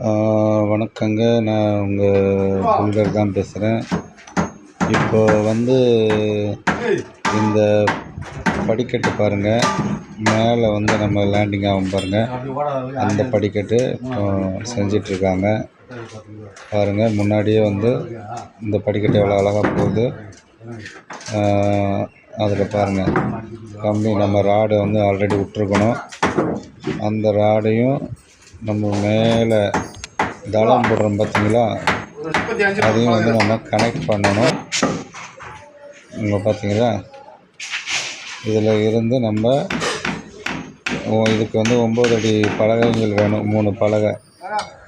வணக்கங்க. நான் உங்கள் புல்கர் தான் பேசுகிறேன். இப்போது இந்த படிக்கட்டு பாருங்கள், மேலே நம்ம லேண்டிங் ஆகும் பாருங்கள். அந்த படிக்கட்டு இப்போ செஞ்சிட்ருக்காங்க பாருங்கள். முன்னாடியே இந்த படிக்கட்டு எவ்வளோ அழகாக போகுது. அதில் பாருங்கள், கம்பி நம்ம ராடு ஆல்ரெடி விட்ருக்கணும். அந்த ராடையும் நம்ம மேலே தளம் போடுறோம் பார்த்தீங்களா, அதையும் நம்ம கனெக்ட் பண்ணணும். இங்கே பார்த்தீங்களா, இதில் இருந்து நம்ம இதுக்கு 9 அடி பலகைகள் வேணும். 3 பலகை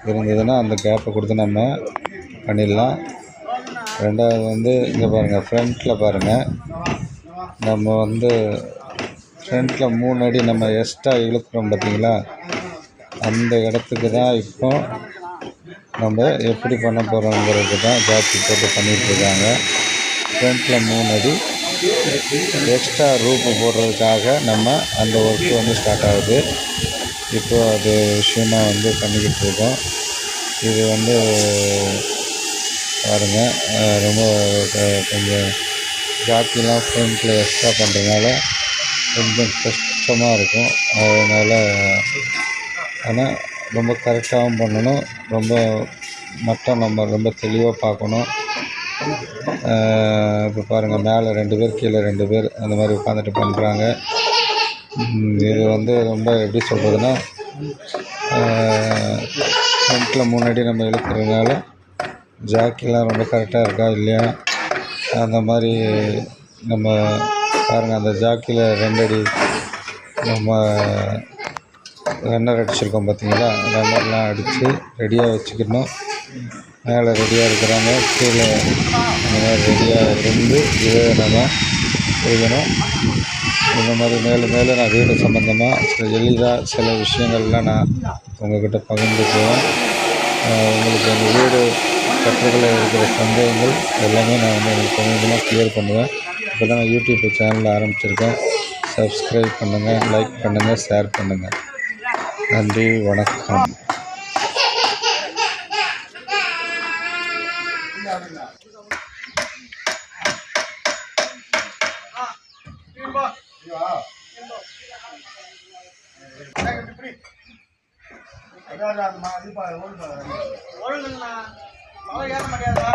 இருந்ததுன்னா அந்த கேப்பை கொடுத்து நம்ம பண்ணிடலாம். ரெண்டாவது இங்கே பாருங்கள், ஃப்ரண்ட்டில் பாருங்கள், நம்ம ஃப்ரண்ட்டில் 3 அடி நம்ம எக்ஸ்ட்ரா இழுக்கிறோம் பார்த்தீங்களா, அந்த இடத்துக்கு தான் இப்போ நம்ம எப்படி பண்ண போகிறோங்கிறது தான் ஜாக்கி போட்டு பண்ணிகிட்ருக்காங்க. ஃப்ரண்ட்டில் 3 அடி எக்ஸ்ட்ரா ரூப்பு போடுறதுக்காக நம்ம அந்த ஒர்க்கு ஸ்டார்ட் ஆகுது. இப்போ அது விஷயமாக பண்ணிக்கிட்டு இருக்கோம். இது பாருங்கள், ரொம்ப கொஞ்சம் ஜாக்கிலாம் ஃப்ரண்ட்டில் எக்ஸ்ட்ரா பண்ணுறதுனால கொஞ்சம் கஷ்டமாக இருக்கும். அதனால் ஆனால் ரொம்ப கரெக்டாகவும் பண்ணணும், நம்ம ரொம்ப தெளிவாக பார்க்கணும். இப்போ பாருங்கள், மேலே 2 பேர், கீழே 2 பேர் அந்த மாதிரி உட்காந்துட்டு பண்ணுறாங்க. இது ரொம்ப எப்படி சொல்கிறதுனா, ஃப்ரண்ட்டில் 3 அடி நம்ம இழுக்கிறதுனால ஜாக்கிலாம் ரொம்ப கரெக்டாக இருக்கா இல்லையா, அந்த மாதிரி நம்ம பாருங்கள். அந்த ஜாக்கியில் 2 அடி நம்ம ரன்னர் அடிச்சிருக்கோம் பார்த்தீங்களா, ரன்னர்லாம் அடித்து ரெடியாக வச்சுக்கணும். மேலே ரெடியாக இருக்கிறாங்க, கீழே இந்த மாதிரி ரெடியாக இருந்து இதை நம்ம செய்யணும். இந்த மாதிரி மேலே நான் வீடு சம்மந்தமாக எளிதாக சில விஷயங்கள்லாம் நான் உங்கள்கிட்ட பகிர்ந்துக்குவேன். உங்களுக்கு அந்த வீடு கட்டுறதுல இருக்கிற சந்தேகங்கள் எல்லாமே நான் உங்களுக்கு கொஞ்சமாக கிளியர் பண்ணுவேன். இப்போ தான் நான் யூடியூப் சேனல் ஆரம்பிச்சிருக்கேன். சப்ஸ்கிரைப் பண்ணுங்கள், லைக் பண்ணுங்கள், ஷேர் பண்ணுங்கள். நன்றி, வணக்கம். ஒழுங்குண்ணா மழை ஏற முடியாதா?